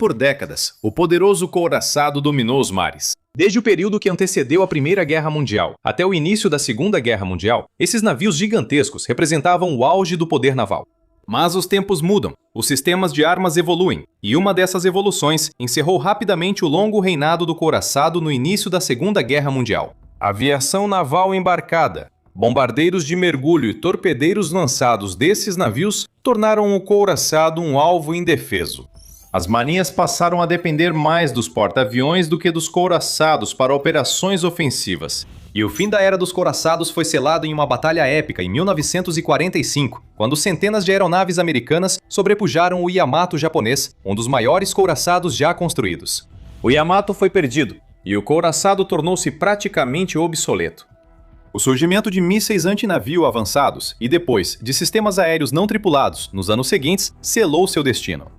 Por décadas, o poderoso couraçado dominou os mares. Desde o período que antecedeu a Primeira Guerra Mundial até o início da Segunda Guerra Mundial, esses navios gigantescos representavam o auge do poder naval. Mas os tempos mudam, os sistemas de armas evoluem, e uma dessas evoluções encerrou rapidamente o longo reinado do couraçado no início da Segunda Guerra Mundial. Aviação naval embarcada, bombardeiros de mergulho e torpedeiros lançados desses navios tornaram o couraçado um alvo indefeso. As marinhas passaram a depender mais dos porta-aviões do que dos couraçados para operações ofensivas. E o fim da era dos couraçados foi selado em uma batalha épica em 1945, quando centenas de aeronaves americanas sobrepujaram o Yamato japonês, um dos maiores couraçados já construídos. O Yamato foi perdido, e o couraçado tornou-se praticamente obsoleto. O surgimento de mísseis antinavio avançados e depois de sistemas aéreos não tripulados nos anos seguintes selou seu destino.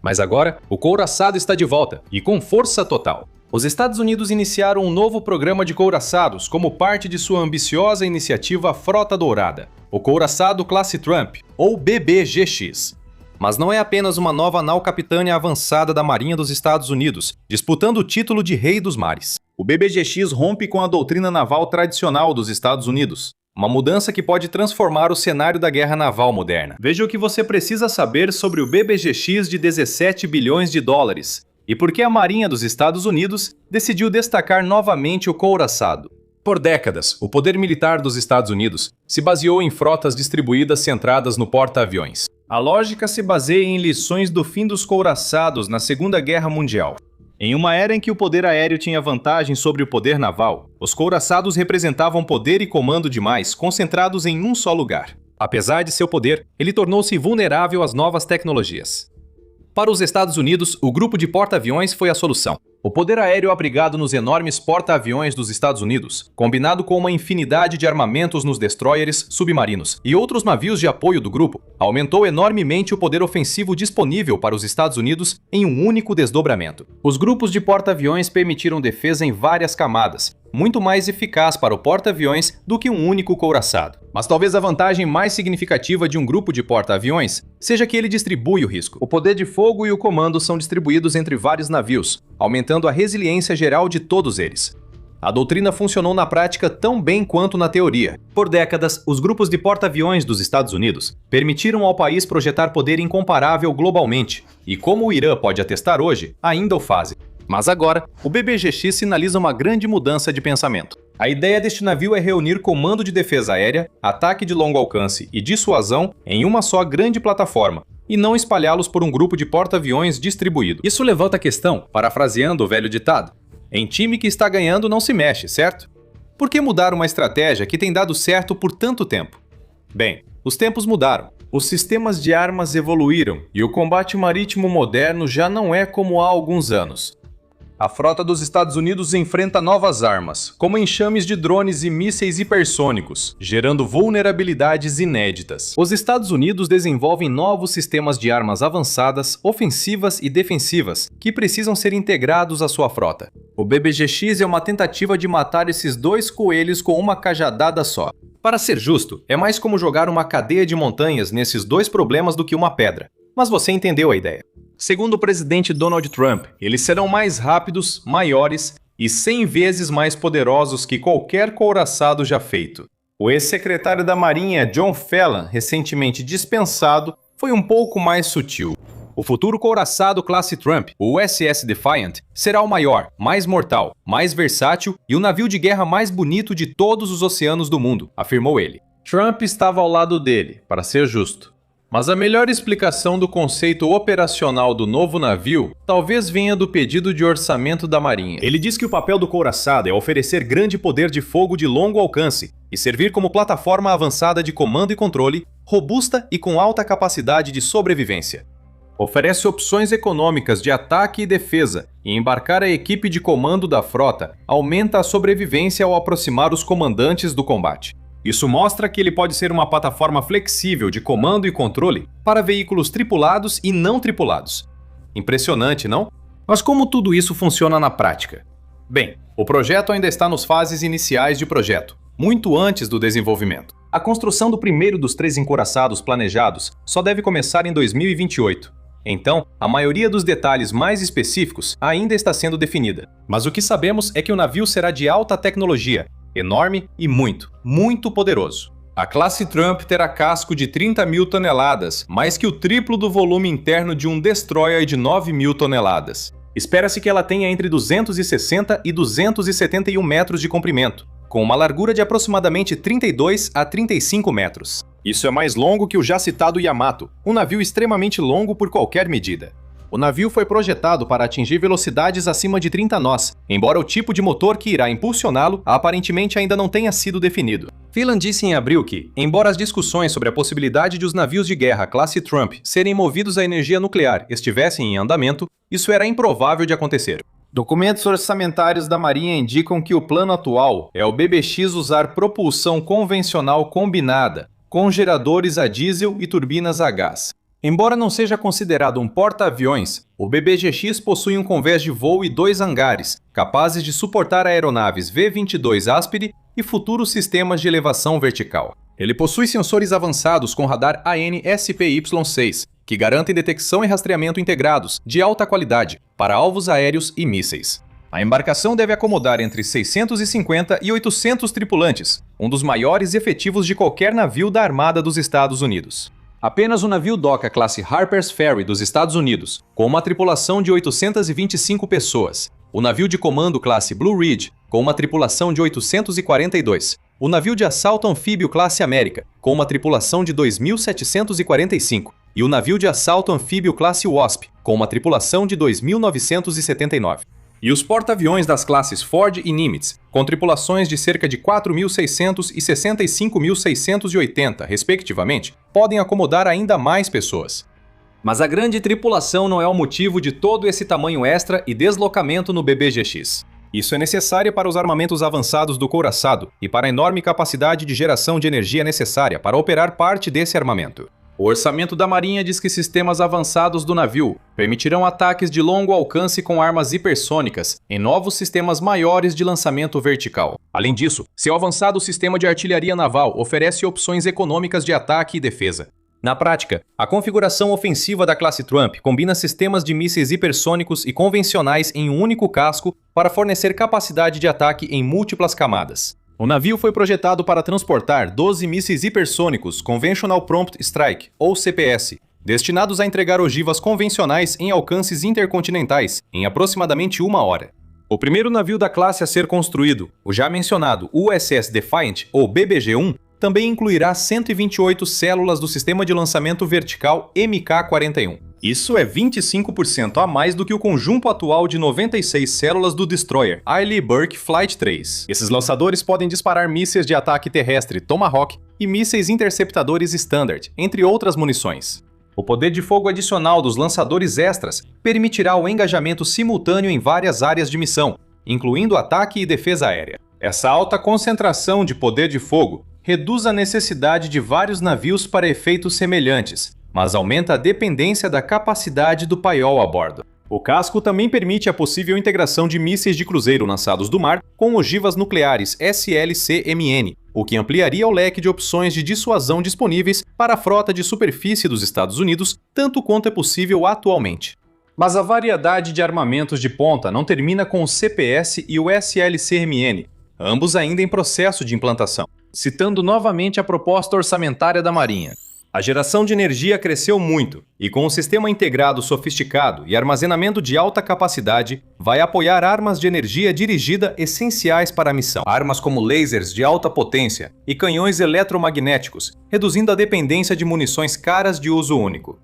Mas agora, o couraçado está de volta, e com força total. Os Estados Unidos iniciaram um novo programa de couraçados como parte de sua ambiciosa iniciativa Frota Dourada, o Couraçado Classe Trump, ou BBGX. Mas não é apenas uma nova nau capitânia avançada da Marinha dos Estados Unidos, disputando o título de Rei dos Mares. O BBGX rompe com a doutrina naval tradicional dos Estados Unidos. Uma mudança que pode transformar o cenário da guerra naval moderna. Veja o que você precisa saber sobre o BBGX de 17 bilhões de dólares e por que a Marinha dos Estados Unidos decidiu destacar novamente o couraçado. Por décadas, o poder militar dos Estados Unidos se baseou em frotas distribuídas centradas no porta-aviões. A lógica se baseia em lições do fim dos couraçados na Segunda Guerra Mundial. Em uma era em que o poder aéreo tinha vantagem sobre o poder naval, os couraçados representavam poder e comando demais concentrados em um só lugar. Apesar de seu poder, ele tornou-se vulnerável às novas tecnologias. Para os Estados Unidos, o grupo de porta-aviões foi a solução. O poder aéreo abrigado nos enormes porta-aviões dos Estados Unidos, combinado com uma infinidade de armamentos nos destroyers, submarinos e outros navios de apoio do grupo, aumentou enormemente o poder ofensivo disponível para os Estados Unidos em um único desdobramento. Os grupos de porta-aviões permitiram defesa em várias camadas, muito mais eficaz para o porta-aviões do que um único couraçado. Mas talvez a vantagem mais significativa de um grupo de porta-aviões seja que ele distribui o risco. O poder de fogo e o comando são distribuídos entre vários navios, aumentando a resiliência geral de todos eles. A doutrina funcionou na prática tão bem quanto na teoria. Por décadas, os grupos de porta-aviões dos Estados Unidos permitiram ao país projetar poder incomparável globalmente, e como o Irã pode atestar hoje, ainda o fazem. Mas agora, o BBGX sinaliza uma grande mudança de pensamento. A ideia deste navio é reunir comando de defesa aérea, ataque de longo alcance e dissuasão em uma só grande plataforma, e não espalhá-los por um grupo de porta-aviões distribuído. Isso levanta a questão, parafraseando o velho ditado: em time que está ganhando não se mexe, certo? Por que mudar uma estratégia que tem dado certo por tanto tempo? Bem, os tempos mudaram. Os sistemas de armas evoluíram e o combate marítimo moderno já não é como há alguns anos. A frota dos Estados Unidos enfrenta novas armas, como enxames de drones e mísseis hipersônicos, gerando vulnerabilidades inéditas. Os Estados Unidos desenvolvem novos sistemas de armas avançadas, ofensivas e defensivas, que precisam ser integrados à sua frota. O BBGX é uma tentativa de matar esses dois coelhos com uma cajadada só. Para ser justo, é mais como jogar uma cadeia de montanhas nesses dois problemas do que uma pedra. Mas você entendeu a ideia. Segundo o presidente Donald Trump, eles serão mais rápidos, maiores e 100 vezes mais poderosos que qualquer couraçado já feito. O ex-secretário da Marinha, John Fallon, recentemente dispensado, foi um pouco mais sutil. O futuro couraçado classe Trump, o USS Defiant, será o maior, mais mortal, mais versátil e o navio de guerra mais bonito de todos os oceanos do mundo, afirmou ele. Trump estava ao lado dele, para ser justo. Mas a melhor explicação do conceito operacional do novo navio talvez venha do pedido de orçamento da Marinha. Ele diz que o papel do couraçado é oferecer grande poder de fogo de longo alcance e servir como plataforma avançada de comando e controle, robusta e com alta capacidade de sobrevivência. Oferece opções econômicas de ataque e defesa, e embarcar a equipe de comando da frota aumenta a sobrevivência ao aproximar os comandantes do combate. Isso mostra que ele pode ser uma plataforma flexível de comando e controle para veículos tripulados e não tripulados. Impressionante, não? Mas como tudo isso funciona na prática? Bem, o projeto ainda está nas fases iniciais de projeto, muito antes do desenvolvimento. A construção do primeiro dos 3 encouraçados planejados só deve começar em 2028. Então, a maioria dos detalhes mais específicos ainda está sendo definida. Mas o que sabemos é que o navio será de alta tecnologia, enorme e muito poderoso. A classe Trump terá casco de 30.000 toneladas, mais que o triplo do volume interno de um destroyer de 9.000 toneladas. Espera-se que ela tenha entre 260 e 271 metros de comprimento, com uma largura de aproximadamente 32 a 35 metros. Isso é mais longo que o já citado Yamato, um navio extremamente longo por qualquer medida. O navio foi projetado para atingir velocidades acima de 30 nós, embora o tipo de motor que irá impulsioná-lo aparentemente ainda não tenha sido definido. Phelan disse em abril que, embora as discussões sobre a possibilidade de os navios de guerra classe Trump serem movidos a energia nuclear estivessem em andamento, isso era improvável de acontecer. Documentos orçamentários da Marinha indicam que o plano atual é o BBX usar propulsão convencional combinada, com geradores a diesel e turbinas a gás. Embora não seja considerado um porta-aviões, o BBGX possui um convés de voo e 2 hangares, capazes de suportar aeronaves V-22 Aspide e futuros sistemas de elevação vertical. Ele possui sensores avançados com radar AN/SPY-6, que garantem detecção e rastreamento integrados, de alta qualidade, para alvos aéreos e mísseis. A embarcação deve acomodar entre 650 e 800 tripulantes, um dos maiores efetivos de qualquer navio da Armada dos Estados Unidos. Apenas o navio doca classe Harper's Ferry dos Estados Unidos, com uma tripulação de 825 pessoas, o navio de comando classe Blue Ridge, com uma tripulação de 842, o navio de assalto anfíbio classe América, com uma tripulação de 2.745, e o navio de assalto anfíbio classe Wasp, com uma tripulação de 2.979. E os porta-aviões das classes Ford e Nimitz, com tripulações de cerca de 4.600 e 65.680, respectivamente, podem acomodar ainda mais pessoas. Mas a grande tripulação não é o motivo de todo esse tamanho extra e deslocamento no BBGX. Isso é necessário para os armamentos avançados do couraçado e para a enorme capacidade de geração de energia necessária para operar parte desse armamento. O orçamento da Marinha diz que sistemas avançados do navio permitirão ataques de longo alcance com armas hipersônicas em novos sistemas maiores de lançamento vertical. Além disso, seu avançado sistema de artilharia naval oferece opções econômicas de ataque e defesa. Na prática, a configuração ofensiva da classe Trump combina sistemas de mísseis hipersônicos e convencionais em um único casco para fornecer capacidade de ataque em múltiplas camadas. O navio foi projetado para transportar 12 mísseis hipersônicos Conventional Prompt Strike, ou CPS, destinados a entregar ogivas convencionais em alcances intercontinentais em aproximadamente 1 hora. O primeiro navio da classe a ser construído, o já mencionado USS Defiant, ou BBG-1, também incluirá 128 células do sistema de lançamento vertical MK-41. Isso é 25% a mais do que o conjunto atual de 96 células do destroyer Arleigh Burke Flight 3. Esses lançadores podem disparar mísseis de ataque terrestre Tomahawk e mísseis interceptadores Standard, entre outras munições. O poder de fogo adicional dos lançadores extras permitirá o engajamento simultâneo em várias áreas de missão, incluindo ataque e defesa aérea. Essa alta concentração de poder de fogo reduz a necessidade de vários navios para efeitos semelhantes, mas aumenta a dependência da capacidade do paiol a bordo. O casco também permite a possível integração de mísseis de cruzeiro lançados do mar com ogivas nucleares SLC-MN, o que ampliaria o leque de opções de dissuasão disponíveis para a frota de superfície dos Estados Unidos, tanto quanto é possível atualmente. Mas a variedade de armamentos de ponta não termina com o CPS e o SLC-MN, ambos ainda em processo de implantação. Citando novamente a proposta orçamentária da Marinha. A geração de energia cresceu muito, e com um sistema integrado sofisticado e armazenamento de alta capacidade, vai apoiar armas de energia dirigida essenciais para a missão. Armas como lasers de alta potência e canhões eletromagnéticos, reduzindo a dependência de munições caras de uso único.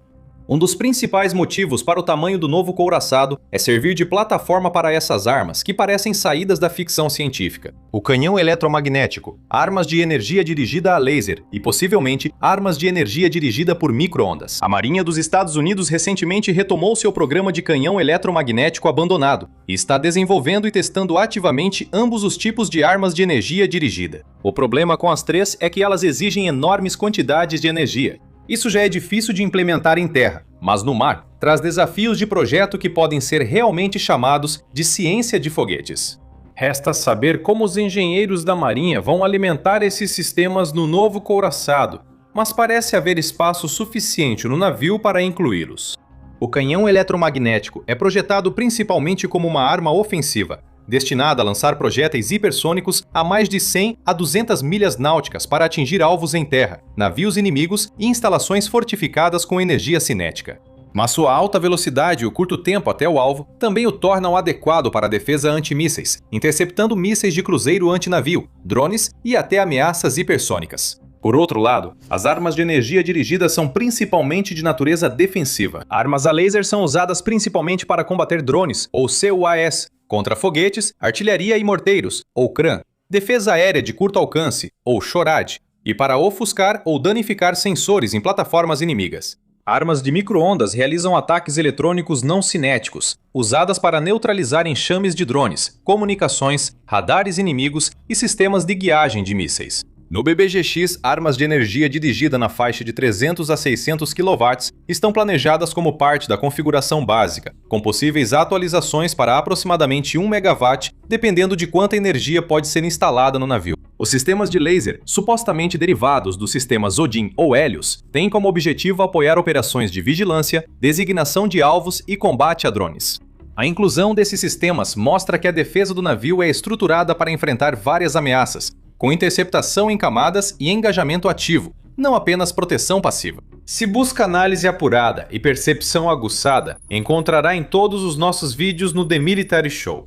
Um dos principais motivos para o tamanho do novo couraçado é servir de plataforma para essas armas, que parecem saídas da ficção científica. O canhão eletromagnético, armas de energia dirigida a laser e, possivelmente, armas de energia dirigida por micro-ondas. A Marinha dos Estados Unidos recentemente retomou seu programa de canhão eletromagnético abandonado e está desenvolvendo e testando ativamente ambos os tipos de armas de energia dirigida. O problema com as três é que elas exigem enormes quantidades de energia. Isso já é difícil de implementar em terra, mas no mar traz desafios de projeto que podem ser realmente chamados de ciência de foguetes. Resta saber como os engenheiros da Marinha vão alimentar esses sistemas no novo couraçado, mas parece haver espaço suficiente no navio para incluí-los. O canhão eletromagnético é projetado principalmente como uma arma ofensiva, destinada a lançar projéteis hipersônicos a mais de 100 a 200 milhas náuticas para atingir alvos em terra, navios inimigos e instalações fortificadas com energia cinética. Mas sua alta velocidade e o curto tempo até o alvo também o tornam adequado para a defesa antimísseis, interceptando mísseis de cruzeiro antinavio, drones e até ameaças hipersônicas. Por outro lado, as armas de energia dirigida são principalmente de natureza defensiva. Armas a laser são usadas principalmente para combater drones, ou CUAS, contra foguetes, artilharia e morteiros, ou CRAN, defesa aérea de curto alcance, ou SHORAD, e para ofuscar ou danificar sensores em plataformas inimigas. Armas de micro-ondas realizam ataques eletrônicos não cinéticos, usadas para neutralizar enxames de drones, comunicações, radares inimigos e sistemas de guiagem de mísseis. No BBGX, armas de energia dirigida na faixa de 300 a 600 kW estão planejadas como parte da configuração básica, com possíveis atualizações para aproximadamente 1 MW, dependendo de quanta energia pode ser instalada no navio. Os sistemas de laser, supostamente derivados dos sistemas Odin ou Helios, têm como objetivo apoiar operações de vigilância, designação de alvos e combate a drones. A inclusão desses sistemas mostra que a defesa do navio é estruturada para enfrentar várias ameaças, com interceptação em camadas e engajamento ativo, não apenas proteção passiva. Se busca análise apurada e percepção aguçada, encontrará em todos os nossos vídeos no The Military Show.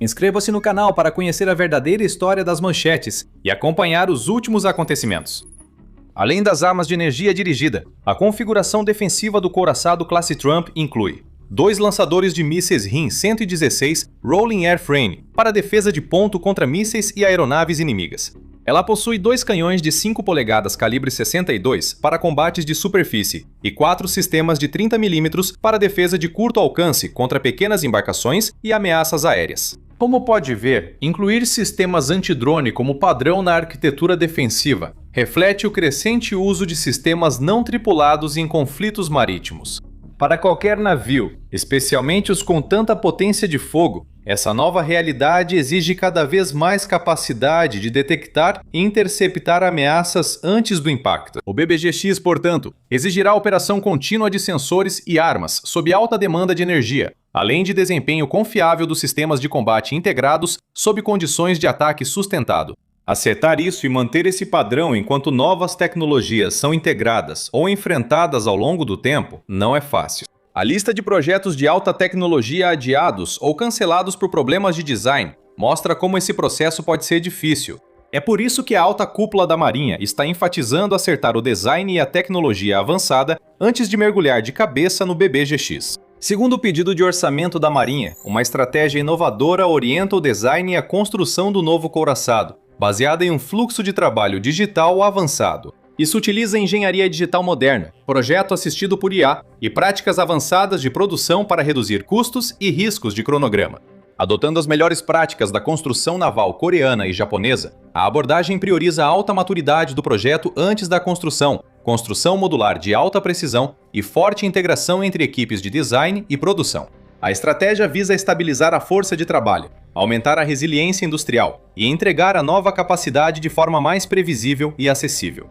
Inscreva-se no canal para conhecer a verdadeira história das manchetes e acompanhar os últimos acontecimentos. Além das armas de energia dirigida, a configuração defensiva do couraçado classe Trump inclui 2 lançadores de mísseis RIM-116 Rolling Airframe para defesa de ponto contra mísseis e aeronaves inimigas. Ela possui 2 canhões de 5 polegadas calibre 62 para combates de superfície e 4 sistemas de 30 mm para defesa de curto alcance contra pequenas embarcações e ameaças aéreas. Como pode ver, incluir sistemas antidrone como padrão na arquitetura defensiva reflete o crescente uso de sistemas não tripulados em conflitos marítimos. Para qualquer navio, especialmente os com tanta potência de fogo, essa nova realidade exige cada vez mais capacidade de detectar e interceptar ameaças antes do impacto. O BBGX, portanto, exigirá operação contínua de sensores e armas sob alta demanda de energia, além de desempenho confiável dos sistemas de combate integrados sob condições de ataque sustentado. Acertar isso e manter esse padrão enquanto novas tecnologias são integradas ou enfrentadas ao longo do tempo não é fácil. A lista de projetos de alta tecnologia adiados ou cancelados por problemas de design mostra como esse processo pode ser difícil. É por isso que a alta cúpula da Marinha está enfatizando acertar o design e a tecnologia avançada antes de mergulhar de cabeça no BBGX. Segundo o pedido de orçamento da Marinha, uma estratégia inovadora orienta o design e a construção do novo couraçado, baseada em um fluxo de trabalho digital avançado. Isso utiliza engenharia digital moderna, projeto assistido por IA e práticas avançadas de produção para reduzir custos e riscos de cronograma. Adotando as melhores práticas da construção naval coreana e japonesa, a abordagem prioriza a alta maturidade do projeto antes da construção modular de alta precisão e forte integração entre equipes de design e produção. A estratégia visa estabilizar a força de trabalho, aumentar a resiliência industrial e entregar a nova capacidade de forma mais previsível e acessível.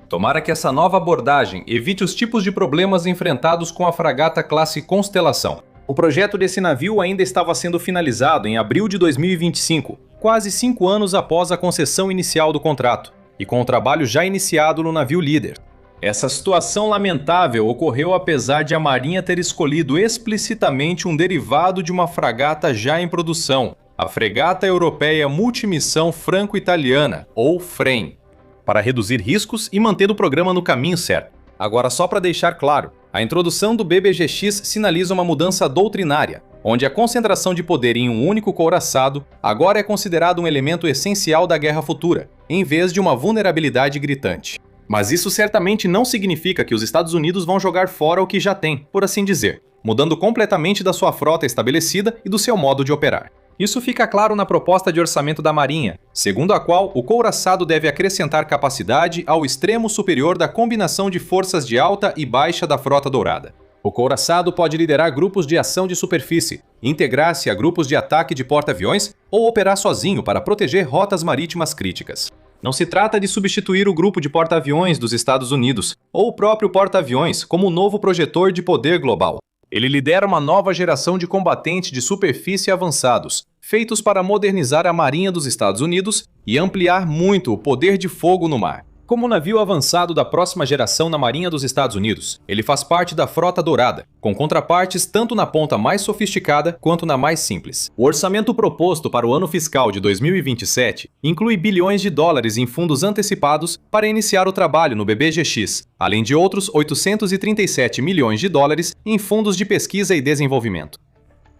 Tomara que essa nova abordagem evite os tipos de problemas enfrentados com a fragata classe Constelação. O projeto desse navio ainda estava sendo finalizado em abril de 2025, quase 5 anos após a concessão inicial do contrato, e com o trabalho já iniciado no navio líder. Essa situação lamentável ocorreu apesar de a Marinha ter escolhido explicitamente um derivado de uma fragata já em produção, a Fregata Europeia Multimissão Franco-Italiana, ou FREM, para reduzir riscos e manter o programa no caminho certo. Agora, só para deixar claro, a introdução do BBGX sinaliza uma mudança doutrinária, onde a concentração de poder em um único couraçado agora é considerado um elemento essencial da guerra futura, em vez de uma vulnerabilidade gritante. Mas isso certamente não significa que os Estados Unidos vão jogar fora o que já tem, por assim dizer, mudando completamente da sua frota estabelecida e do seu modo de operar. Isso fica claro na proposta de orçamento da Marinha, segundo a qual o couraçado deve acrescentar capacidade ao extremo superior da combinação de forças de alta e baixa da Frota Dourada. O couraçado pode liderar grupos de ação de superfície, integrar-se a grupos de ataque de porta-aviões ou operar sozinho para proteger rotas marítimas críticas. Não se trata de substituir o grupo de porta-aviões dos Estados Unidos ou o próprio porta-aviões como um novo projetor de poder global. Ele lidera uma nova geração de combatentes de superfície avançados, feitos para modernizar a Marinha dos Estados Unidos e ampliar muito o poder de fogo no mar. Como navio avançado da próxima geração na Marinha dos Estados Unidos, ele faz parte da Frota Dourada, com contrapartes tanto na ponta mais sofisticada quanto na mais simples. O orçamento proposto para o ano fiscal de 2027 inclui bilhões de dólares em fundos antecipados para iniciar o trabalho no BBGX, além de outros 837 milhões de dólares em fundos de pesquisa e desenvolvimento.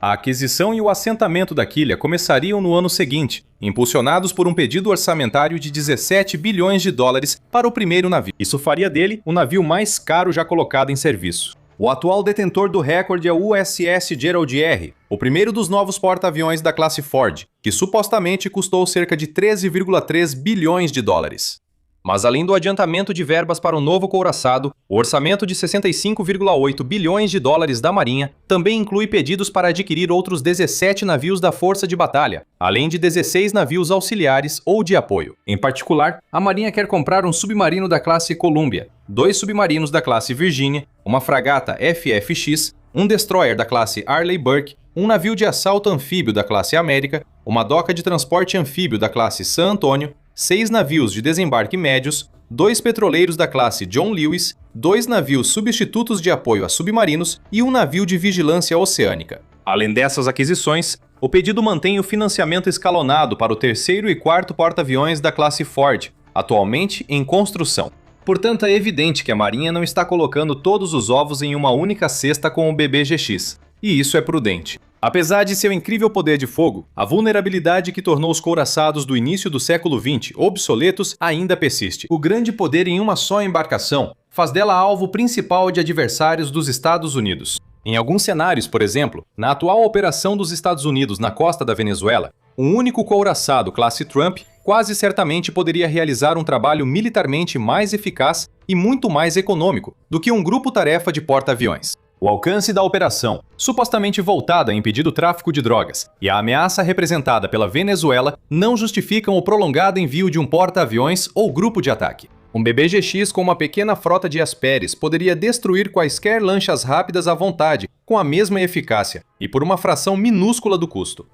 A aquisição e o assentamento da quilha começariam no ano seguinte, impulsionados por um pedido orçamentário de 17 bilhões de dólares para o primeiro navio. Isso faria dele o navio mais caro já colocado em serviço. O atual detentor do recorde é o USS Gerald R., o primeiro dos novos porta-aviões da classe Ford, que supostamente custou cerca de 13,3 bilhões de dólares. Mas além do adiantamento de verbas para o novo couraçado, o orçamento de 65,8 bilhões de dólares da Marinha também inclui pedidos para adquirir outros 17 navios da Força de Batalha, além de 16 navios auxiliares ou de apoio. Em particular, a Marinha quer comprar um submarino da classe Columbia, 2 submarinos da classe Virginia, uma fragata FFX, um destroyer da classe Arleigh Burke, um navio de assalto anfíbio da classe América, uma doca de transporte anfíbio da classe San Antonio, 6 navios de desembarque médios, 2 petroleiros da classe John Lewis, 2 navios substitutos de apoio a submarinos e um navio de vigilância oceânica. Além dessas aquisições, o pedido mantém o financiamento escalonado para o terceiro e quarto porta-aviões da classe Ford, atualmente em construção. Portanto, é evidente que a Marinha não está colocando todos os ovos em uma única cesta com o BBGX, e isso é prudente. Apesar de seu incrível poder de fogo, a vulnerabilidade que tornou os couraçados do início do século XX obsoletos ainda persiste. O grande poder em uma só embarcação faz dela alvo principal de adversários dos Estados Unidos. Em alguns cenários, por exemplo, na atual operação dos Estados Unidos na costa da Venezuela, um único couraçado classe Trump quase certamente poderia realizar um trabalho militarmente mais eficaz e muito mais econômico do que um grupo-tarefa de porta-aviões. O alcance da operação, supostamente voltada a impedir o tráfico de drogas, e a ameaça representada pela Venezuela não justificam o prolongado envio de um porta-aviões ou grupo de ataque. Um BBGX com uma pequena frota de Asperes poderia destruir quaisquer lanchas rápidas à vontade, com a mesma eficácia, e por uma fração minúscula do custo.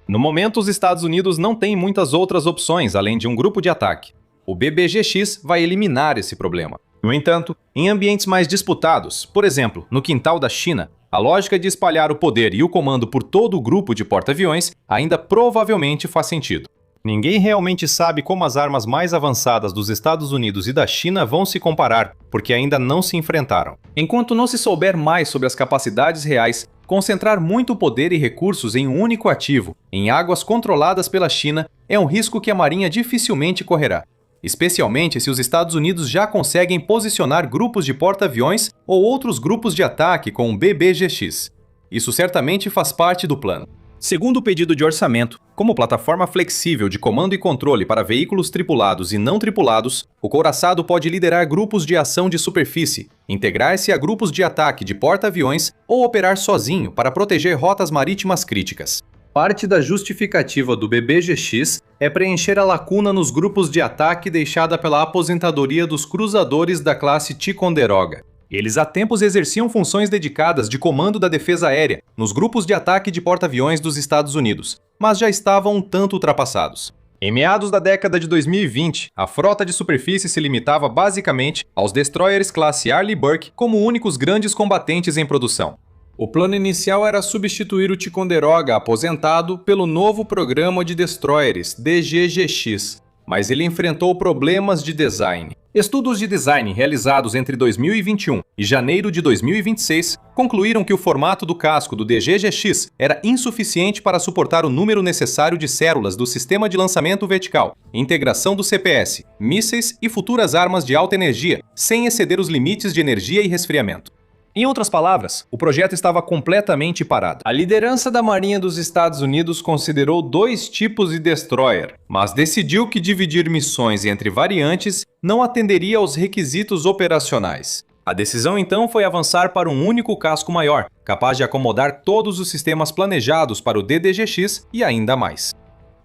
No momento, os Estados Unidos não têm muitas outras opções além de um grupo de ataque. O BBGX vai eliminar esse problema. No entanto, em ambientes mais disputados, por exemplo, no quintal da China, a lógica de espalhar o poder e o comando por todo o grupo de porta-aviões ainda provavelmente faz sentido. Ninguém realmente sabe como as armas mais avançadas dos Estados Unidos e da China vão se comparar, porque ainda não se enfrentaram. Enquanto não se souber mais sobre as capacidades reais, concentrar muito poder e recursos em um único ativo, em águas controladas pela China, é um risco que a Marinha dificilmente correrá. Especialmente se os Estados Unidos já conseguem posicionar grupos de porta-aviões ou outros grupos de ataque com o BBGX. Isso certamente faz parte do plano. Segundo o pedido de orçamento, como plataforma flexível de comando e controle para veículos tripulados e não tripulados, o couraçado pode liderar grupos de ação de superfície, integrar-se a grupos de ataque de porta-aviões ou operar sozinho para proteger rotas marítimas críticas. Parte da justificativa do BBGX é preencher a lacuna nos grupos de ataque deixada pela aposentadoria dos cruzadores da classe Ticonderoga. Eles há tempos exerciam funções dedicadas de comando da defesa aérea nos grupos de ataque de porta-aviões dos Estados Unidos, mas já estavam um tanto ultrapassados. Em meados da década de 2020, a frota de superfície se limitava basicamente aos destroyers classe Arleigh Burke como únicos grandes combatentes em produção. O plano inicial era substituir o Ticonderoga aposentado pelo novo programa de destroyers, DGGX, mas ele enfrentou problemas de design. Estudos de design realizados entre 2021 e janeiro de 2026 concluíram que o formato do casco do DGGX era insuficiente para suportar o número necessário de células do sistema de lançamento vertical, integração do CPS, mísseis e futuras armas de alta energia, sem exceder os limites de energia e resfriamento. Em outras palavras, o projeto estava completamente parado. A liderança da Marinha dos Estados Unidos considerou 2 tipos de destroyer, mas decidiu que dividir missões entre variantes não atenderia aos requisitos operacionais. A decisão então foi avançar para um único casco maior, capaz de acomodar todos os sistemas planejados para o DDGX e ainda mais.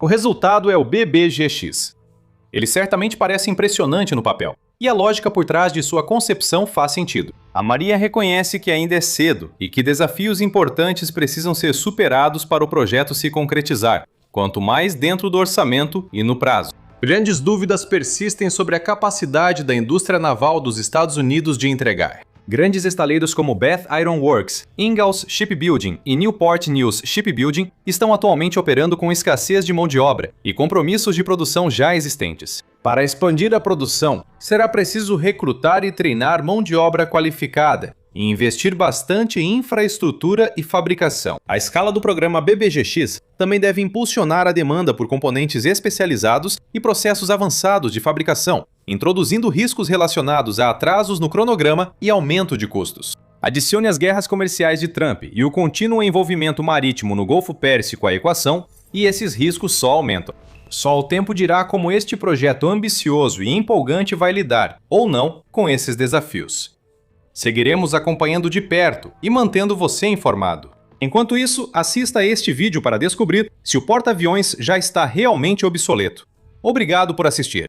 O resultado é o BBGX. Ele certamente parece impressionante no papel. e a lógica por trás de sua concepção faz sentido. A Marinha reconhece que ainda é cedo e que desafios importantes precisam ser superados para o projeto se concretizar, quanto mais dentro do orçamento e no prazo. Grandes dúvidas persistem sobre a capacidade da indústria naval dos Estados Unidos de entregar. Grandes estaleiros como Bath Iron Works, Ingalls Shipbuilding e Newport News Shipbuilding estão atualmente operando com escassez de mão de obra e compromissos de produção já existentes. Para expandir a produção, será preciso recrutar e treinar mão de obra qualificada e investir bastante em infraestrutura e fabricação. A escala do programa BBGX também deve impulsionar a demanda por componentes especializados e processos avançados de fabricação, introduzindo riscos relacionados a atrasos no cronograma e aumento de custos. Adicione as guerras comerciais de Trump e o contínuo envolvimento marítimo no Golfo Pérsico à equação, e esses riscos só aumentam. Só o tempo dirá como este projeto ambicioso e empolgante vai lidar, ou não, com esses desafios. Seguiremos acompanhando de perto e mantendo você informado. Enquanto isso, assista a este vídeo para descobrir se o porta-aviões já está realmente obsoleto. Obrigado por assistir.